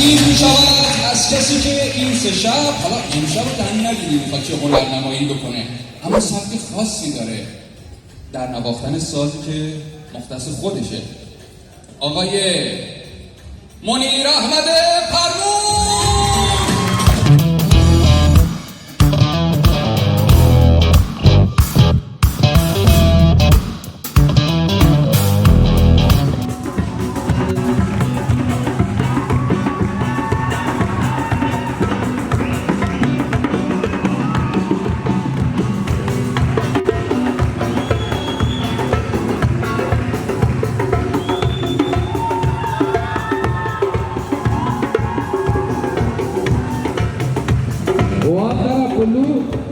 این میشود از کسی که این سه شب، حالا امشب رو تنی نگیدیم میخواد چه هنرنمایی بکنه، اما سبک خاصی داره در نواختن سازی که مختص خودشه. آقای منیراحمد پرمون. Kulo